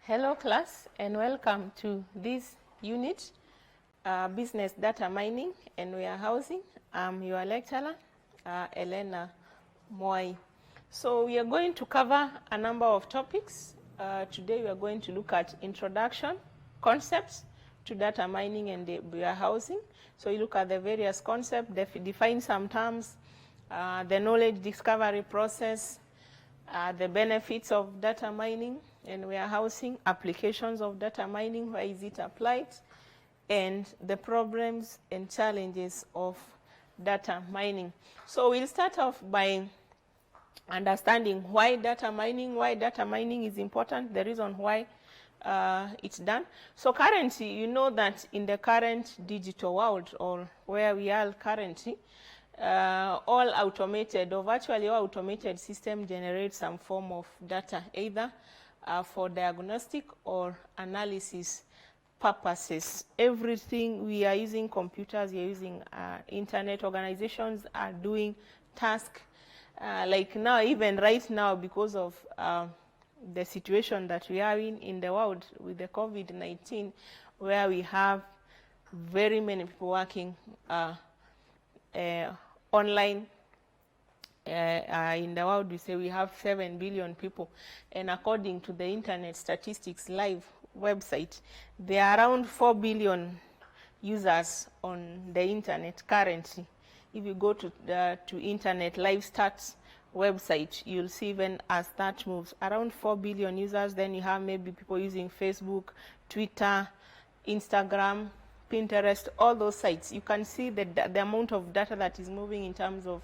Hello class, and welcome to this unit, Business Data Mining and Warehousing. I'm your lecturer, Elena Moai. So we are going to cover a number of topics. Today we are going to look at introduction, concepts to data mining and warehousing. So you look at the various concepts, define some terms, the knowledge discovery process, the benefits of data mining and warehousing, applications of data mining, where is it applied, and the problems and challenges of data mining. So we'll start off by understanding why data mining is important, the reason why it's done. So currently, you know that in the current digital world, or where we are currently, all automated or virtually all automated system generates some form of data, either for diagnostic or analysis purposes. Everything, we are using computers, we are using internet. Organizations are doing tasks like now, even right now, because of the situation that we are in the world with the COVID-19, where we have very many people working online. In the world, we say we have 7 billion people, and according to the Internet Statistics Live website, there are around 4 billion users on the internet currently. If you go to Internet Live Stats website, you'll see even as that moves, around 4 billion users. Then you have maybe people using Facebook, Twitter, Instagram, Pinterest, all those sites. You can see the amount of data that is moving in terms of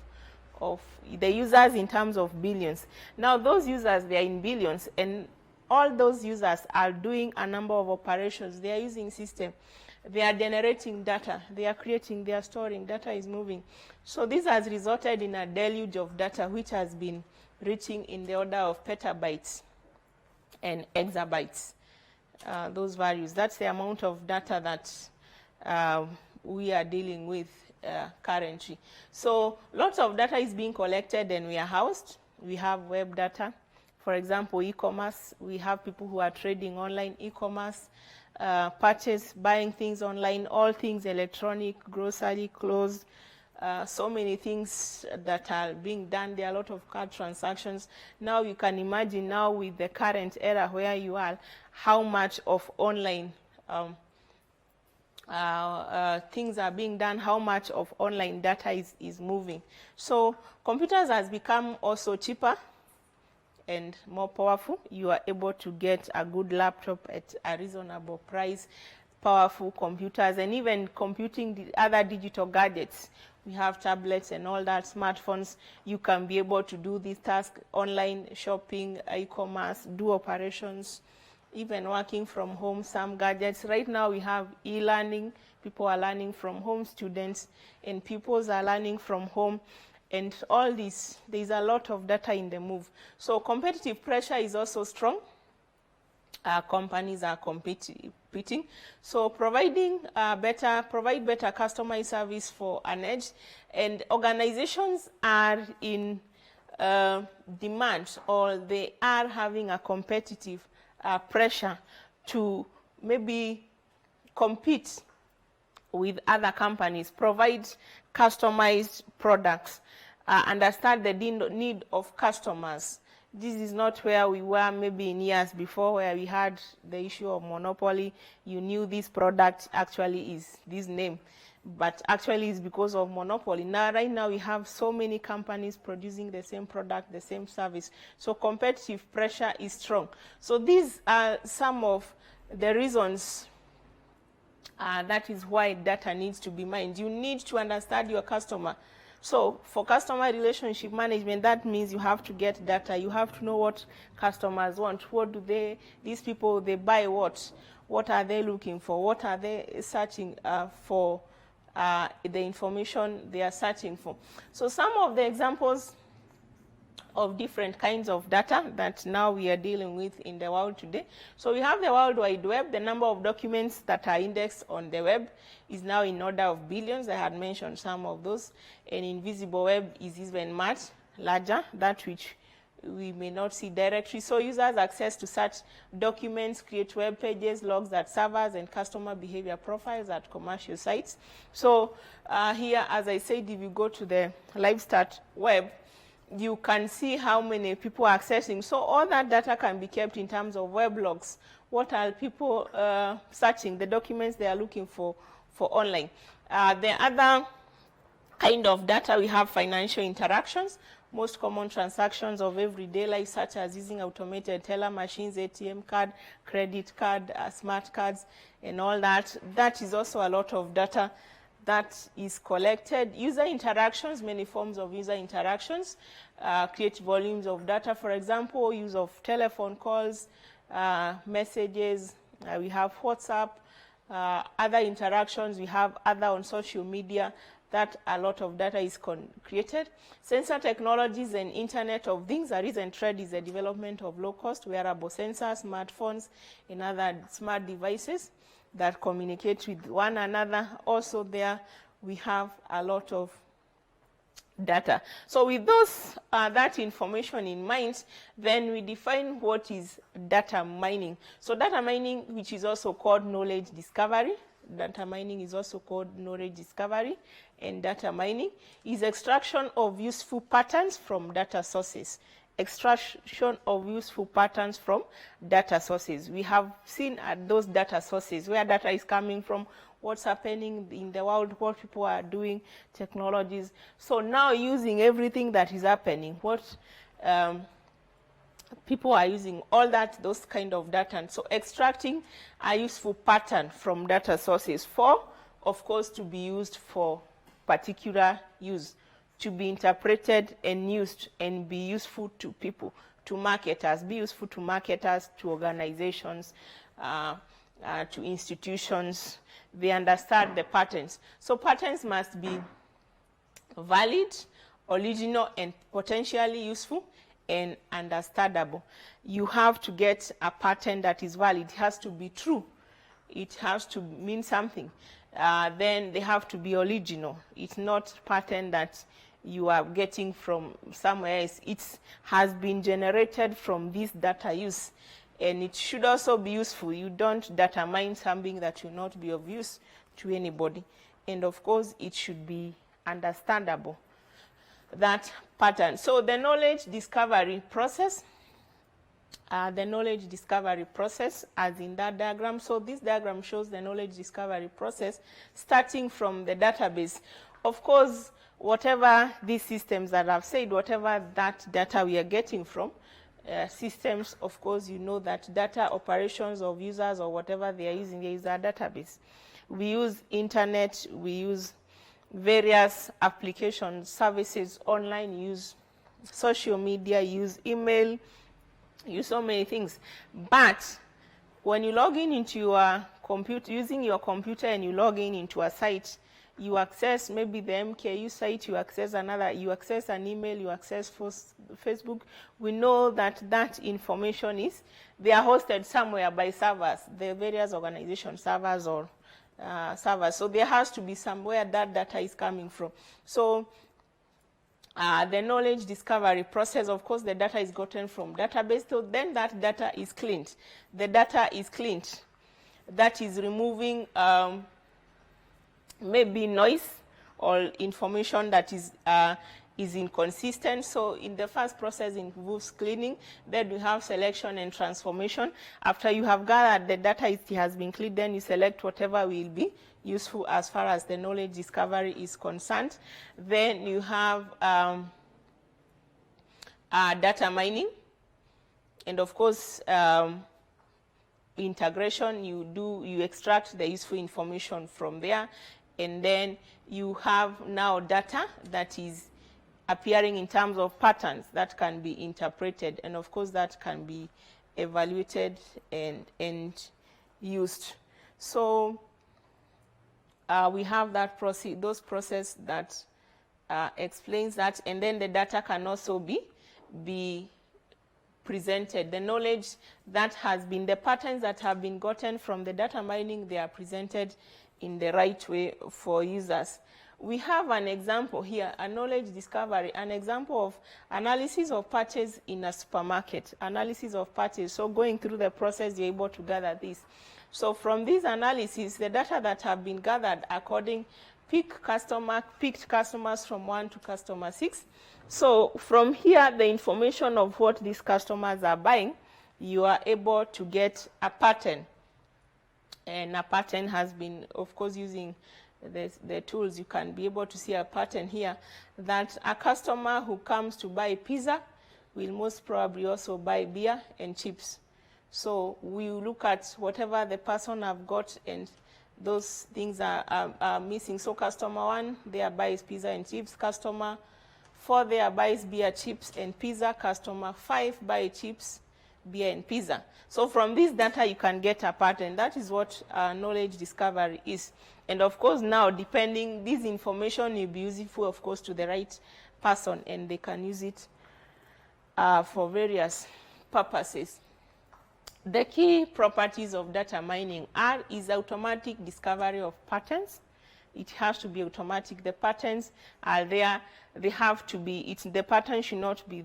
the users, in terms of billions. Now those users, they are in billions, and all those users are doing a number of operations. They are using system, they are generating data, they are creating, they are storing, data is moving. So this has resulted in a deluge of data, which has been reaching in the order of petabytes and exabytes. Those values, that's the amount of data that we are dealing with currently. So lots of data is being collected and we are housed. We have web data, for example, e-commerce. We have people who are trading online, e-commerce, buying things online, all things electronic, grocery, clothes, so many things that are being done. There are a lot of card transactions. Now you can imagine now with the current era where you are, how much of online things are being done, how much of online data is moving. So computers has become also cheaper and more powerful. You are able to get a good laptop at a reasonable price, powerful computers, and even computing the other digital gadgets. We have tablets and all that, smartphones. You can be able to do this task, online shopping, e-commerce, do operations, even working from home, some gadgets. Right now we have e-learning. People are learning from home, students and pupils are learning from home. And all this, there's a lot of data in the move. So competitive pressure is also strong. Companies are competing. So provide better customer service for an edge. And organizations are in demand, or they are having a competitive pressure to maybe compete with other companies, provide customized products, understand the need of customers. This is not where we were maybe in years before, where we had the issue of monopoly. You knew this product actually is this name, but actually it's because of monopoly. Now, right now, we have so many companies producing the same product, the same service. So competitive pressure is strong. So these are some of the reasons that is why data needs to be mined. You need to understand your customer. So for customer relationship management, that means you have to get data. You have to know what customers want. What do these people, they buy what? What are they looking for? What are they searching for? The information they are searching for. So some of the examples of different kinds of data that now we are dealing with in the world today. So we have the World Wide Web. The number of documents that are indexed on the web is now in order of billions. I had mentioned some of those. And invisible web is even much larger, that which we may not see directory. So users access to search documents, create web pages, logs at servers, and customer behavior profiles at commercial sites. So here, as I said, if you go to the live start web, you can see how many people are accessing. So all that data can be kept in terms of web logs. What are people searching, the documents they are looking for online. The other kind of data, we have financial interactions, most common transactions of everyday life, such as using automated teller machines, ATM card, credit card, smart cards, and all that. That is also a lot of data that is collected. User interactions, many forms of user interactions, create volumes of data. For example, use of telephone calls, messages, we have WhatsApp, other interactions, we have other on social media, that a lot of data is created. Sensor technologies and Internet of Things. A recent trend is the development of low-cost wearable sensors, smartphones, and other smart devices that communicate with one another. Also there, we have a lot of data. So with those that information in mind, then we define what is data mining. So data mining, which is also called knowledge discovery, data mining is also called knowledge discovery, and data mining is extraction of useful patterns from data sources. Extraction of useful patterns from data sources. We have seen at those data sources where data is coming from, what's happening in the world, what people are doing, technologies. So now using everything that is happening, what people are using, all that, those kind of data. And so extracting a useful pattern from data sources for, of course, to be used for particular use, to be interpreted and used and be useful to people, to marketers, be useful to marketers, to organizations, to institutions. They understand the patterns. So patterns must be valid, original, and potentially useful and understandable. You have to get a pattern that is valid. It has to be true. It has to mean something. Then they have to be original. It's not pattern that you are getting from somewhere else. It has been generated from this data use. And it should also be useful. You don't data mine something that will not be of use to anybody. And of course, it should be understandable, that pattern. So the knowledge discovery process, as in that diagram. So this diagram shows the knowledge discovery process starting from the database. Of course, whatever these systems that I've said, whatever that data we are getting from, systems, of course, you know that data operations of users or whatever they are using is a database. We use internet, we use various applications, services, online, use social media, use email, use so many things. But when you log in into your computer, using your computer, and you log in into a site, you access maybe the MKU site, you access another, you access an email, you access Facebook. We know that that information is, they are hosted somewhere by servers, the various organization servers or servers. So there has to be somewhere that data is coming from. So the knowledge discovery process, of course, the data is gotten from database. So then that data is cleaned. The data is cleaned. That is removing maybe noise or information that is inconsistent. So in the first process involves cleaning. Then we have selection and transformation. After you have gathered the data, it has been cleaned, then you select whatever will be useful as far as the knowledge discovery is concerned. Then you have data mining. And of course, integration, you extract the useful information from there. And then you have now data that is appearing in terms of patterns that can be interpreted. And of course, that can be evaluated and used. So we have that those process that explains that. And then the data can also be presented. The knowledge that has been, the patterns that have been gotten from the data mining, they are presented in the right way for users. we have an example here, a knowledge discovery, an example of analysis of purchase in a supermarket, analysis of purchase. So going through the process, you're able to gather this. So from this analysis, the data that have been gathered according picked customers from 1 to customer 6. So from here, the information of what these customers are buying, you are able to get a pattern. And a pattern has been, of course, using the tools, you can be able to see a pattern here that a customer who comes to buy pizza will most probably also buy beer and chips. So we look at whatever the person have got, and those things are missing. So customer 1 there buys pizza and chips, customer 4 there buys beer, chips and pizza, customer 5 buy chips, beer and pizza. So from this data you can get a pattern. That is what knowledge discovery is. And of course now, depending, this information will be useful, of course, to the right person, and they can use it for various purposes. The key properties of data mining is automatic discovery of patterns. It has to be automatic. The patterns are there. They have to be, the pattern should not be,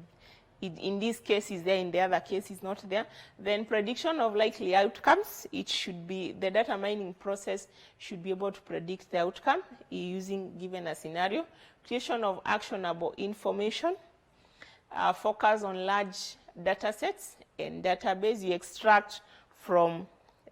in this case is there, in the other case is not there. Then prediction of likely outcomes. It should be, the data mining process should be able to predict the outcome using given a scenario. Creation of actionable information. Focus on large data sets and database. You extract from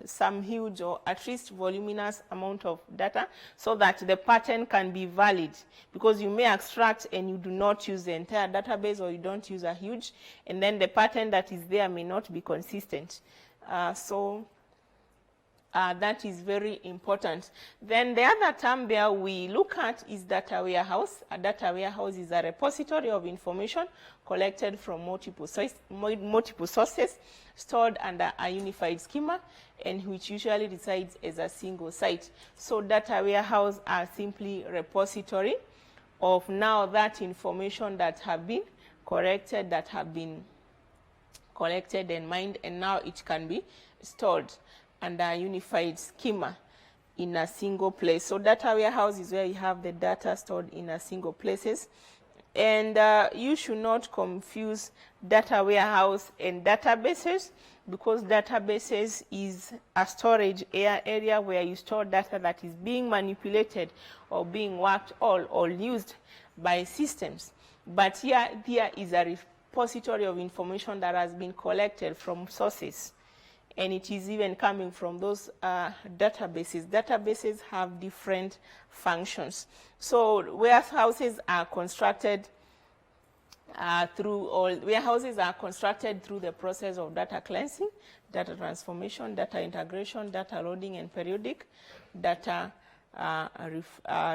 some huge or at least voluminous amount of data so that the pattern can be valid, because you may extract and you do not use the entire database, or you don't use a huge, and then the pattern that is there may not be consistent. That is very important. Then the other term there we look at is data warehouse. A data warehouse is a repository of information collected from multiple sources, stored under a unified schema, and which usually resides as a single site. So data warehouse are simply repository of now that information that have been collected and mined, and now it can be stored under a unified schema in a single place. So data warehouse is where you have the data stored in a single places. And you should not confuse data warehouse and databases, because databases is a storage area where you store data that is being manipulated or being worked or used by systems. But here is a repository of information that has been collected from sources, and it is even coming from those databases. Databases have different functions. So warehouses are constructed through the process of data cleansing, data transformation, data integration, data loading, and periodic data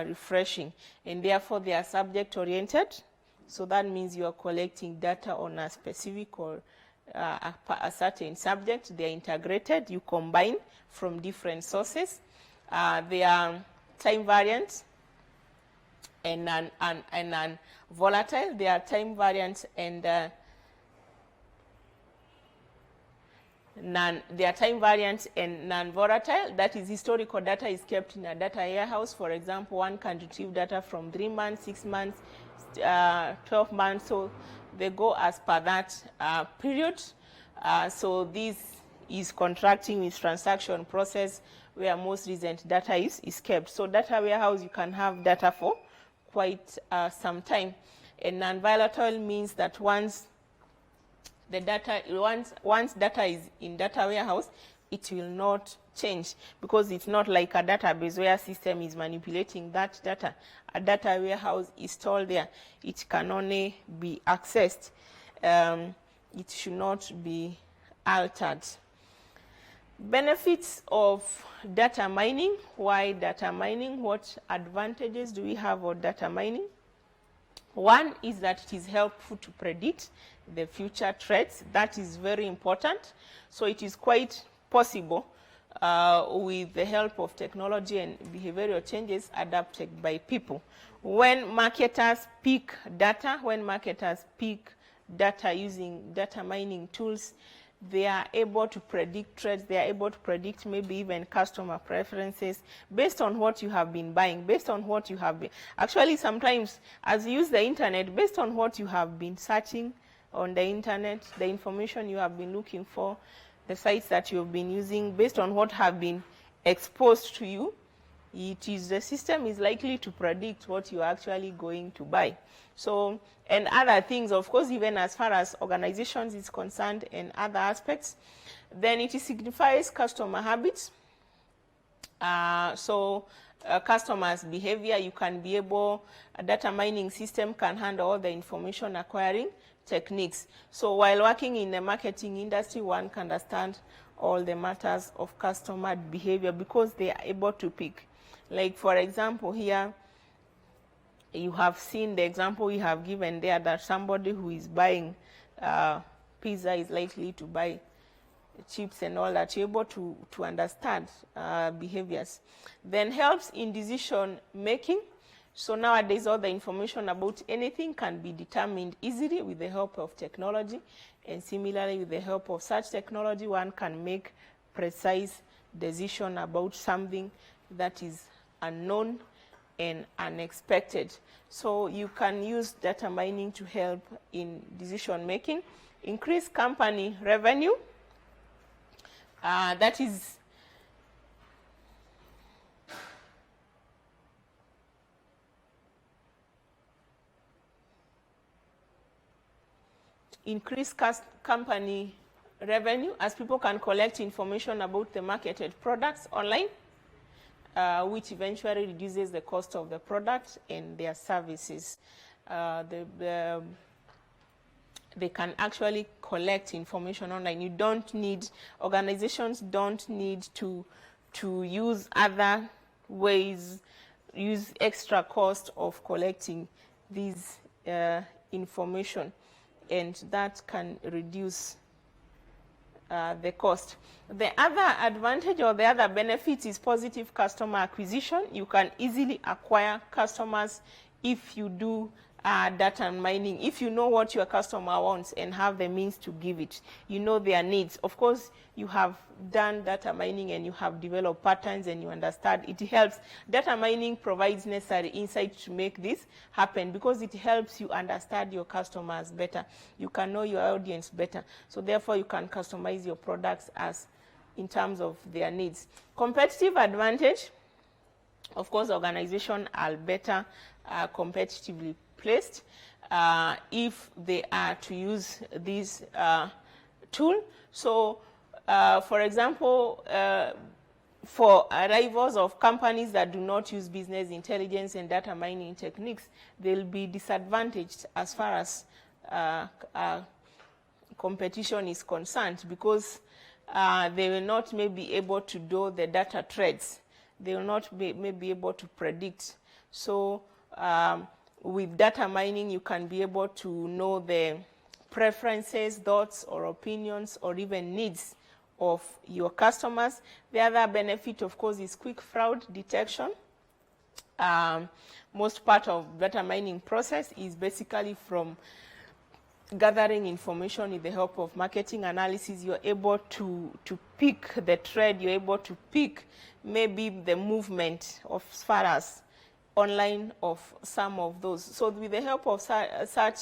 refreshing. And therefore, they are subject-oriented. So that means you are collecting data on a specific or a certain subject. They are integrated. You combine from different sources. They are time variant and non-volatile. They are time variant and non-volatile. That is, historical data is kept in a data warehouse. For example, one can retrieve data from 3 months, 6 months, 12 months. So they go as per that period. So this is contracting with transaction process where most recent data is kept. So data warehouse, you can have data for quite some time. And non-volatile means that once data is in data warehouse, it will not change, because it's not like a database where system is manipulating that data. A data warehouse is stored there. It can only be accessed. It should not be altered. Benefits of data mining. Why data mining? What advantages do we have of data mining? One is that it is helpful to predict the future threats. That is very important. So it is quite possible with the help of technology and behavioral changes adapted by people. When marketers pick data using data mining tools, they are able to predict trends, they are able to predict maybe even customer preferences based on what you have been buying, based on what you have been. Actually, sometimes as you use the internet, based on what you have been searching on the internet, the information you have been looking for, the sites that you've been using, based on what have been exposed to you, the system is likely to predict what you're actually going to buy. So, and other things, of course, even as far as organizations is concerned and other aspects, then it signifies customer habits. Customers' behavior, you can be able, a data mining system can handle all the information acquiring techniques. So while working in the marketing industry, one can understand all the matters of customer behavior because they are able to pick. Like, for example, here, you have seen the example we have given there that somebody who is buying pizza is likely to buy chips and all that. You're able to understand behaviors. Then helps in decision making. So nowadays, all the information about anything can be determined easily with the help of technology. And similarly, with the help of such technology, one can make precise decision about something that is unknown and unexpected. So you can use data mining to help in decision making, increase company revenue. That is increase company revenue as people can collect information about the marketed products online, which eventually reduces the cost of the product and their services. They can actually collect information online. You don't need, organizations don't need to use other ways, use extra cost of collecting these information, and that can reduce the cost. The other advantage or the other benefit is positive customer acquisition. You can easily acquire customers if you do data mining. If you know what your customer wants and have the means to give it, you know their needs. Of course, you have done data mining and you have developed patterns and you understand. It helps. Data mining provides necessary insight to make this happen because it helps you understand your customers better. You can know your audience better. So therefore, you can customize your products as in terms of their needs. Competitive advantage. Of course, organizations are better competitively placed if they are to use this tool. So, for example, for arrivals of companies that do not use business intelligence and data mining techniques, they'll be disadvantaged as far as competition is concerned because they will not maybe able to do the data threads. They will not be maybe able to predict. So with data mining, you can be able to know the preferences, thoughts, or opinions, or even needs of your customers. The other benefit, of course, is quick fraud detection. Most part of data mining process is basically from gathering information with the help of marketing analysis. You're able to pick the trend, you're able to pick maybe the movement of as far as online of some of those. So with the help of such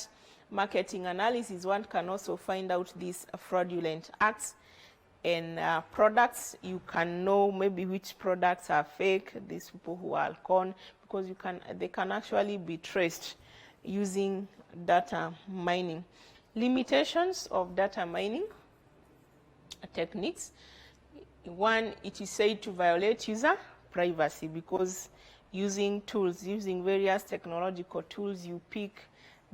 marketing analysis, one can also find out these fraudulent acts and products. You can know maybe which products are fake, these people who are con, because they can actually be traced using data mining. Limitations of data mining techniques. One, it is said to violate user privacy because using tools, using various technological tools, you pick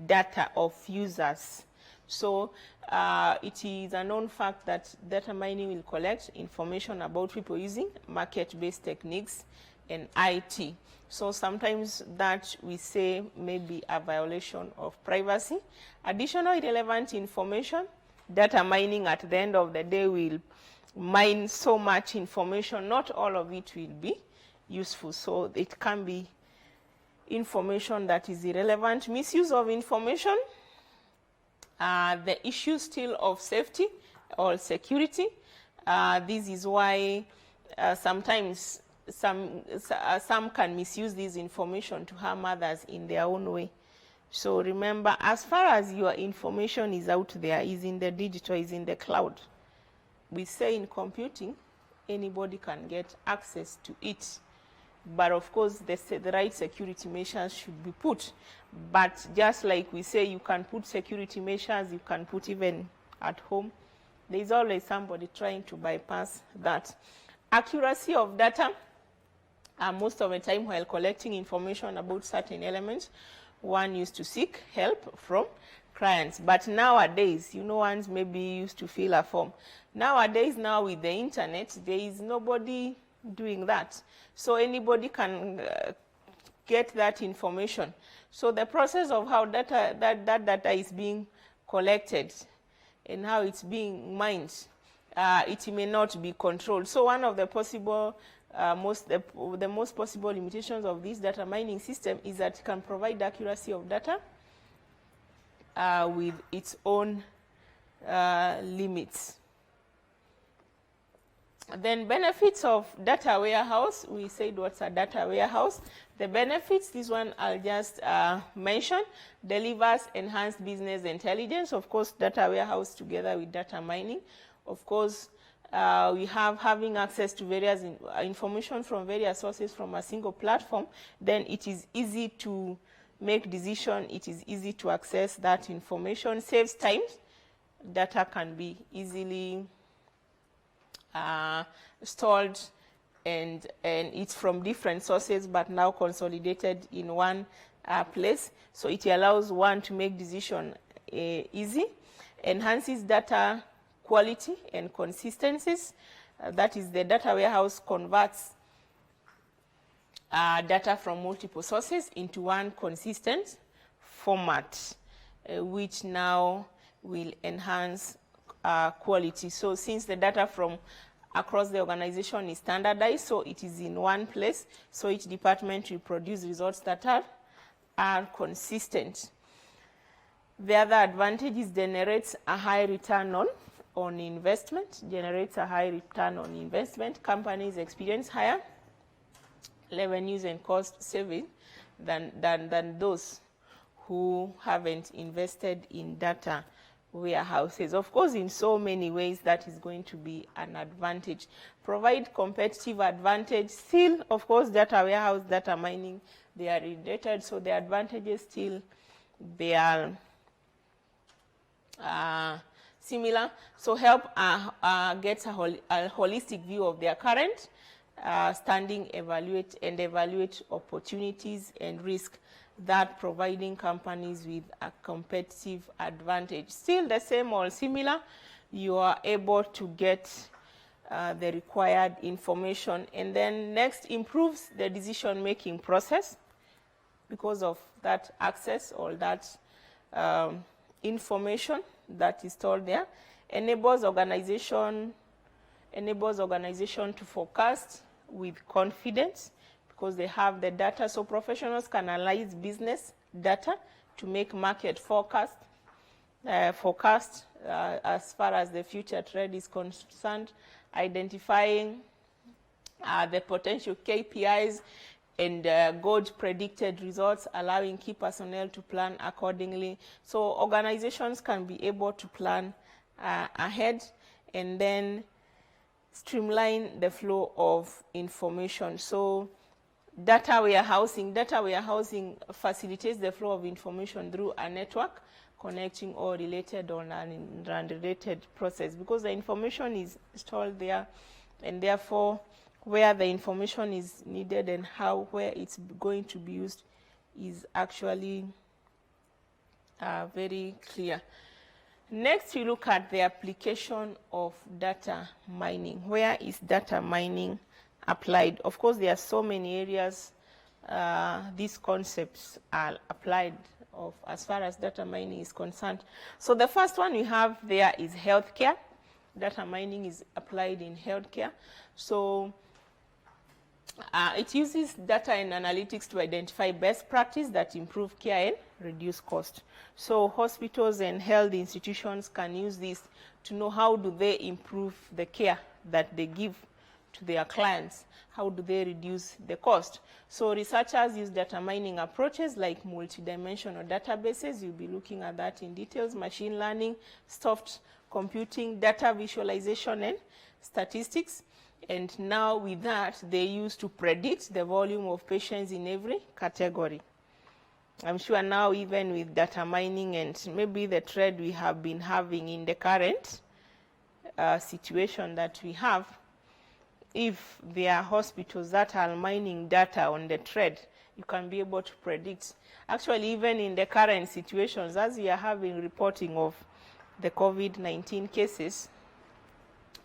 data of users. So it is a known fact that data mining will collect information about people using market-based techniques and IT. So sometimes that we say may be a violation of privacy. Additional irrelevant information, data mining at the end of the day will mine so much information, not all of it will be useful. So it can be information that is irrelevant. Misuse of information, the issue still of safety or security. This is why sometimes some can misuse this information to harm others in their own way. So remember, as far as your information is out there, is in the digital, is in the cloud, we say in computing, anybody can get access to it. But of course, the right security measures should be put. But just like we say, you can put security measures, you can put even at home. There is always somebody trying to bypass that. Accuracy of data, most of the time while collecting information about certain elements, one used to seek help from clients. But nowadays, you know, ones maybe used to fill a form. Nowadays, now with the internet, there is nobody doing that. So anybody can get that information. So the process of how that data is being collected and how it's being mined, it may not be controlled. So one of the possible, the most possible limitations of this data mining system is that it can provide accuracy of data with its own limits. Then benefits of data warehouse. We said what's a data warehouse. The benefits, this one I'll just mention, delivers enhanced business intelligence. Of course, data warehouse together with data mining. Of course, we having access to various information from various sources from a single platform. Then it is easy to make decision. It is easy to access that information. Saves time. Data can be easily stored, and it's from different sources but now consolidated in one place, so it allows one to make decision easy. Enhances data quality and consistencies. That is, the data warehouse converts data from multiple sources into one consistent format, which now will enhance quality. So since the data from across the organization is standardized, so it is in one place, so each department will produce results that are consistent. The other advantage is generates a high return on investment, generates a high return on investment. Companies experience higher revenues and cost saving than those who haven't invested in data warehouses. Of course, in so many ways, that is going to be an advantage. Provide competitive advantage. Still, of course, data warehouse, data mining, they are related, so the advantages still, they are similar. So help get a holistic view of their current standing, evaluate opportunities and risk, that providing companies with a competitive advantage. Still the same or similar, you are able to get the required information. And then next, improves the decision-making process because of that access or that information that is stored there. Enables organization to forecast with confidence, because they have the data. So professionals can analyze business data to make market forecast as far as the future trend is concerned, identifying the potential KPIs and good predicted results, allowing key personnel to plan accordingly. So organizations can be able to plan ahead and then streamline the flow of information. So data warehousing facilitates the flow of information through a network connecting all related or unrelated process, because the information is stored there, and therefore where the information is needed and where it's going to be used is actually very clear. Next, we look at the application of data mining. Where is data mining applied? Of course, there are so many areas these concepts are applied of as far as data mining is concerned. So the first one we have there is healthcare. Data mining is applied in healthcare. So it uses data and analytics to identify best practice that improve care and reduce cost. So hospitals and health institutions can use this to know how do they improve the care that they give to their clients, how do they reduce the cost. So researchers use data mining approaches like multidimensional databases. You'll be looking at that in details, machine learning, soft computing, data visualization, and statistics. And now with that, they use to predict the volume of patients in every category. I'm sure now, even with data mining and maybe the trend we have been having in the current situation that we have, if there are hospitals that are mining data on the thread, you can be able to predict. Actually, even in the current situations, as we are having reporting of the COVID-19 cases,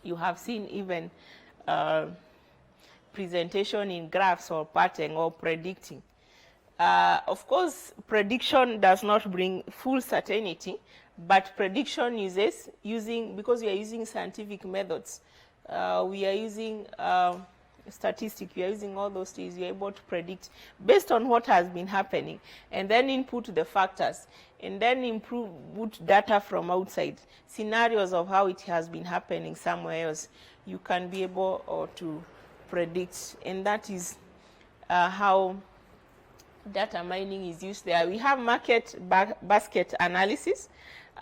you have seen even presentation in graphs or pattern or predicting. Of course, prediction does not bring full certainty, but prediction uses because we are using scientific methods. We are using statistics, we are using all those things, we are able to predict based on what has been happening, and then input the factors, and then input data from outside, scenarios of how it has been happening somewhere else. You can be able to predict, and that is how data mining is used there. We have market basket analysis.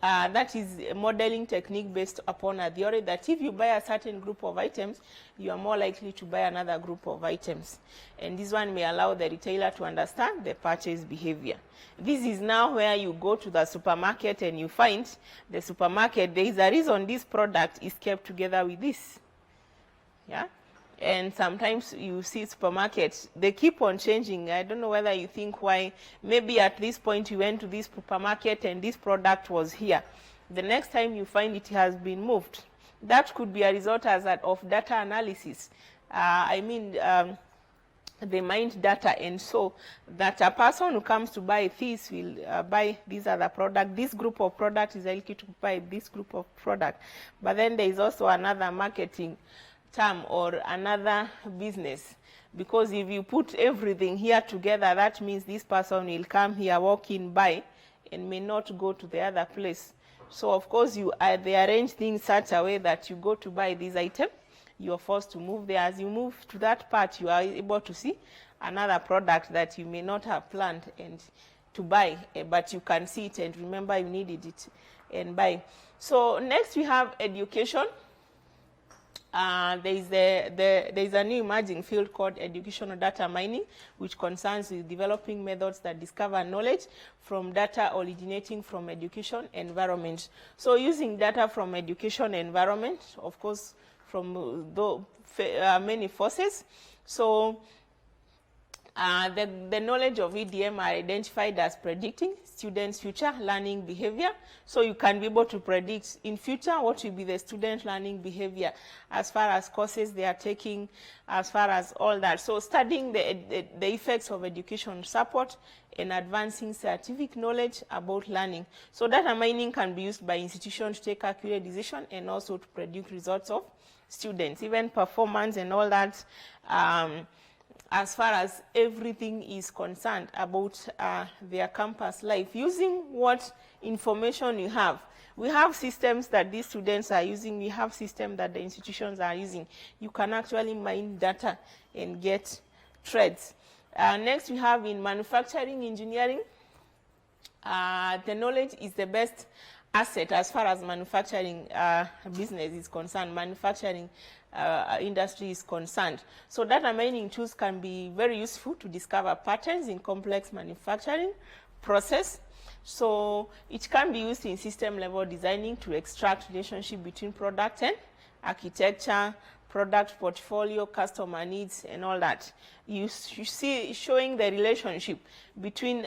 That is a modeling technique based upon a theory that if you buy a certain group of items, you are more likely to buy another group of items. And this one may allow the retailer to understand the purchase behavior. This is now where you go to the supermarket and you find the supermarket, there is a reason this product is kept together with this. Yeah? And sometimes you see supermarkets, they keep on changing. I don't know whether you think why. Maybe at this point you went to this supermarket and this product was here. The next time you find it has been moved. That could be a result of data analysis. They mined data, and so that a person who comes to buy this will buy this other product. This group of product is likely to buy this group of product. But then there is also another marketing term or another business, because if you put everything here together, that means this person will come here, walk in, buy, and may not go to the other place. So of course they arrange things such a way that you go to buy this item, you are forced to move there. As you move to that part, you are able to see another product that you may not have planned and to buy, but you can see it and remember you needed it and buy. So next we have education. There is a new emerging field called educational data mining, which concerns with developing methods that discover knowledge from data originating from education environment. So using data from education environment, of course, from many forces. So the knowledge of EDM are identified as predicting students' future learning behavior. So you can be able to predict in future what will be the student learning behavior as far as courses they are taking, as far as all that. So studying the effects of education support and advancing scientific knowledge about learning. So data mining can be used by institutions to take accurate decisions and also to predict results of students, even performance and all that. As far as everything is concerned about their campus life, using what information you have. We have systems that these students are using, we have systems that the institutions are using. You can actually mine data and get threads. Next we have in manufacturing engineering. The knowledge is the best asset as far as manufacturing business is concerned, manufacturing industry is concerned. So data mining tools can be very useful to discover patterns in complex manufacturing process. So it can be used in system level designing to extract relationship between product and architecture, product portfolio, customer needs, and all that. You see showing the relationship between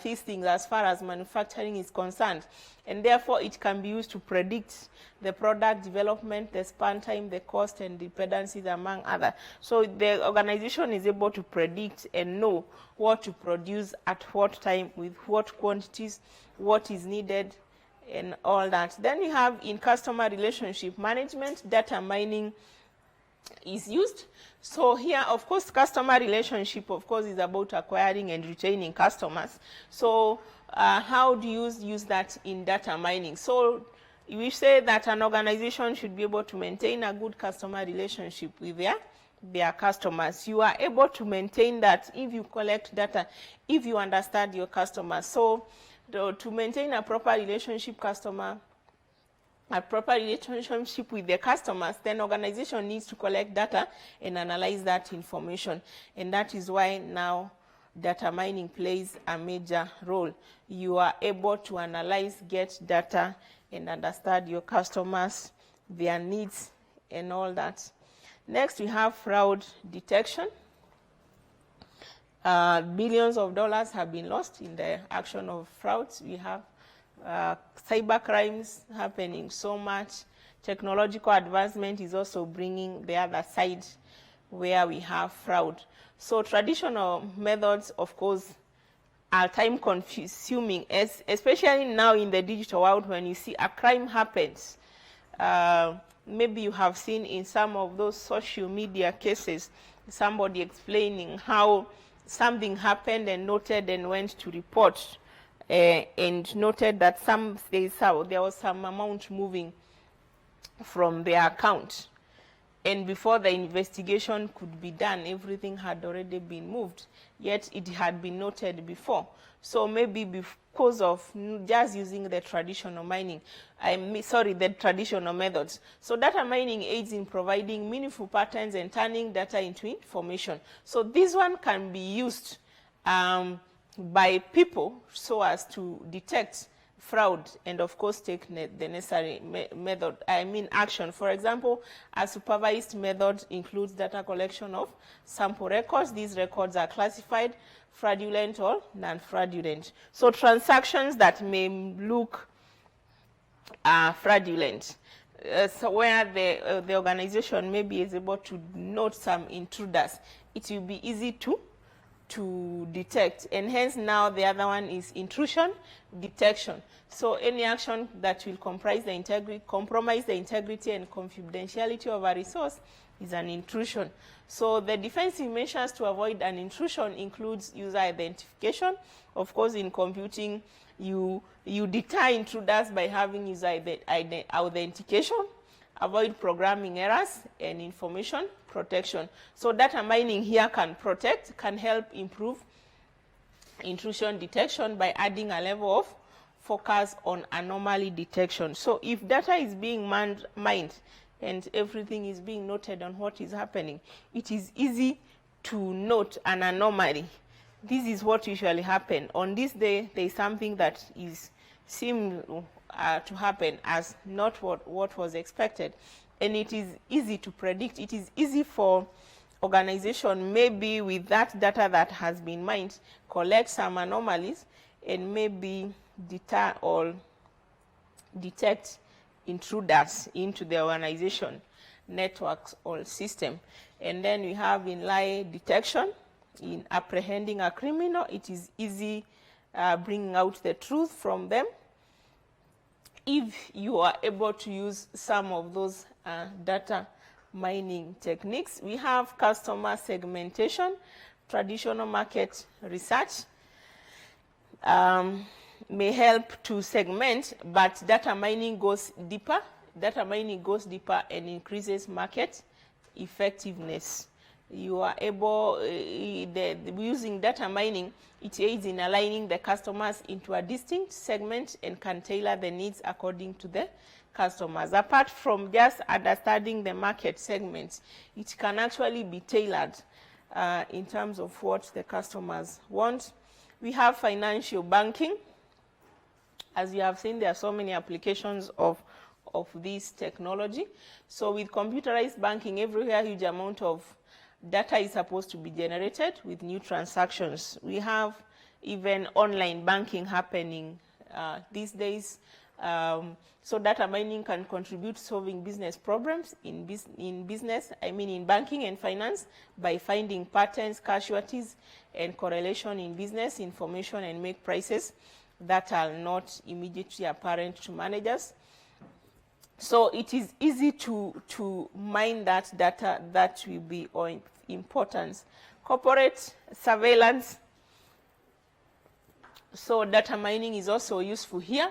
these things as far as manufacturing is concerned. And therefore, it can be used to predict the product development, the span time, the cost, and dependencies, among others. So the organization is able to predict and know what to produce at what time, with what quantities, what is needed, and all that. Then you have in customer relationship management, data mining is used. So here, of course, customer relationship, of course, is about acquiring and retaining customers. So how do you use that in data mining? So we say that an organization should be able to maintain a good customer relationship with their customers. You are able to maintain that if you collect data, if you understand your customers. So to maintain a proper relationship with their customers, then organization needs to collect data and analyze that information. And that is why now data mining plays a major role. You are able to analyze, get data, and understand your customers, their needs, and all that. Next, we have fraud detection. Billions of dollars have been lost in the action of frauds. We have cyber crimes happening so much. Technological advancement is also bringing the other side where we have fraud. So traditional methods, of course, are time consuming, especially now in the digital world when you see a crime happens. Maybe you have seen in some of those social media cases, somebody explaining how something happened and noted and went to report and noted that there was some amount moving from their account. And before the investigation could be done, everything had already been moved, yet it had been noted before. So maybe because of just using the traditional mining, the traditional methods. So data mining aids in providing meaningful patterns and turning data into information. So this one can be used by people so as to detect fraud and of course take the necessary action. For example, a supervised method includes data collection of sample records. These records are classified fraudulent or non-fraudulent. So transactions that may look fraudulent, so where the organization maybe is able to note some intruders, it will be easy to detect. And hence now the other one is intrusion detection. So any action that will compromise the integrity and confidentiality of a resource is an intrusion. So the defensive measures to avoid an intrusion includes user identification. Of course, in computing, you deter intruders by having user authentication, avoid programming errors, and information protection. So data mining here can help improve intrusion detection by adding a level of focus on anomaly detection. So if data is being mined and everything is being noted on what is happening, it is easy to note an anomaly. This is what usually happens. On this day, there is something that seems to happen as not what was expected. And it is easy to predict. It is easy for organization, maybe with that data that has been mined, collect some anomalies and maybe deter or detect intruders into the organization networks or system. And then we have in-lie detection. In apprehending a criminal, it is easy bringing out the truth from them if you are able to use some of those data mining techniques. We have customer segmentation, traditional market research may help to segment, but data mining goes deeper. Data mining goes deeper and increases market effectiveness. You are able, using data mining, it aids in aligning the customers into a distinct segment and can tailor the needs according to the customers. Apart from just understanding the market segments, it can actually be tailored in terms of what the customers want. We have financial banking. As you have seen, there are so many applications of this technology. So with computerized banking, everywhere huge amount of data is supposed to be generated with new transactions. We have even online banking happening these days. So data mining can contribute to solving business problems in banking and finance by finding patterns, casualties, and correlation in business information and make prices that are not immediately apparent to managers. So it is easy to mine that data. That will be of importance. Corporate surveillance. So data mining is also useful here.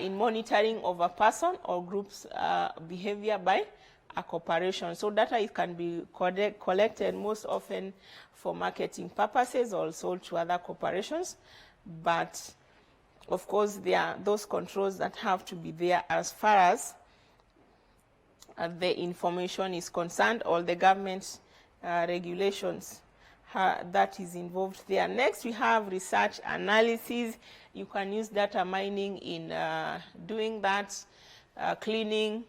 in monitoring of a person or group's behavior by a corporation. So data can be collected most often for marketing purposes or sold to other corporations. But of course, there are those controls that have to be there as far as the information is concerned, or the government regulations that is involved there. Next, we have research analysis. You can use data mining in doing that, cleaning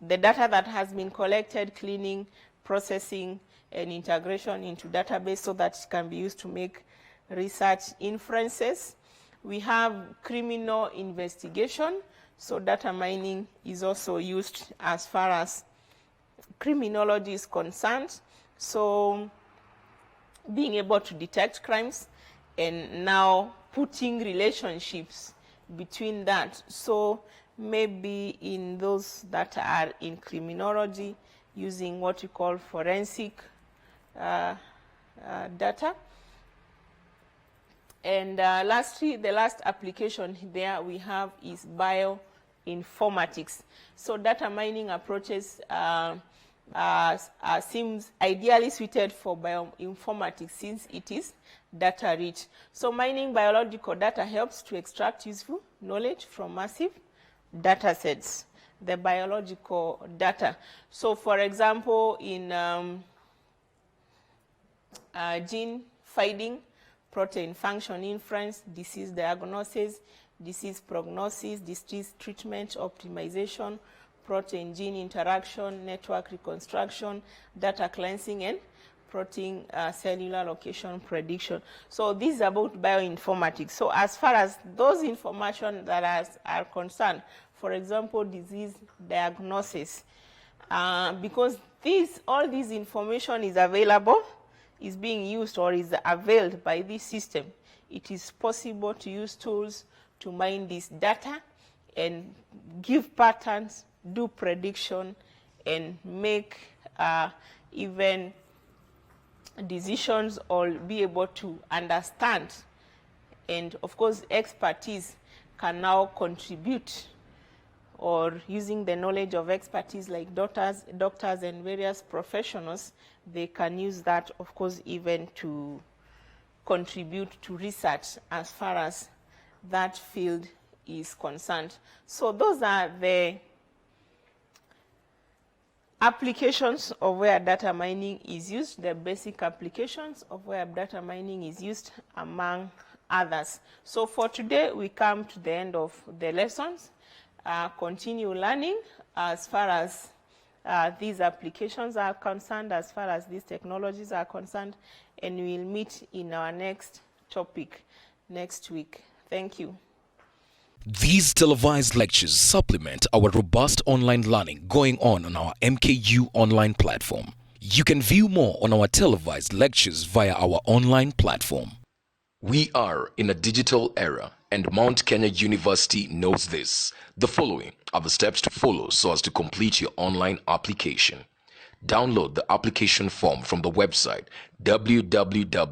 the data that has been collected, cleaning, processing, and integration into database so that it can be used to make research inferences. We have criminal investigation. So data mining is also used as far as criminology is concerned. So being able to detect crimes and now putting relationships between that. So maybe in those that are in criminology, using what you call forensic data. And lastly, the last application there we have is bioinformatics. So data mining approaches seems ideally suited for bioinformatics since it is data rich. So mining biological data helps to extract useful knowledge from massive data sets, the biological data. So for example, in gene finding, protein function inference, disease diagnosis, disease prognosis, disease treatment optimization, protein gene interaction, network reconstruction, data cleansing, and protein cellular location prediction. So this is about bioinformatics. So as far as those information that are concerned, for example, disease diagnosis, because all this information is available, is being used or is availed by this system, it is possible to use tools to mine this data and give patterns, do prediction, and make even decisions, or be able to understand. And of course, expertise can now contribute, or using the knowledge of expertise like doctors and various professionals, they can use that, of course, even to contribute to research as far as that field is concerned. So those are the applications of where data mining is used, the basic applications of where data mining is used, among others. So for today, we come to the end of the lessons. Continue learning as far as these applications are concerned, as far as these technologies are concerned, and we'll meet in our next topic next week. Thank you. These televised lectures supplement our robust online learning going on our MKU online platform. You can view more on our televised lectures via our online platform. We are in a digital era, and Mount Kenya University knows this. The following are the steps to follow so as to complete your online application. Download the application form from the website www.mku.ac.ke.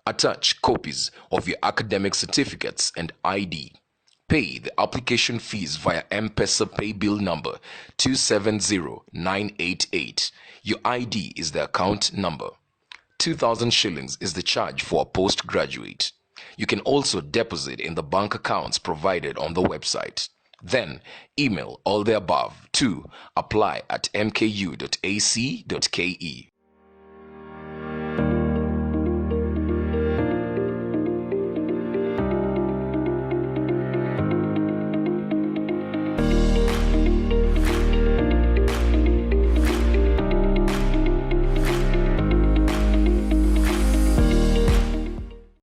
Attach copies of your academic certificates and ID. Pay the application fees via M-Pesa pay bill number 270988. Your ID is the account number. 2,000 shillings is the charge for a postgraduate. You can also deposit in the bank accounts provided on the website. Then email all the above to apply@mku.ac.ke.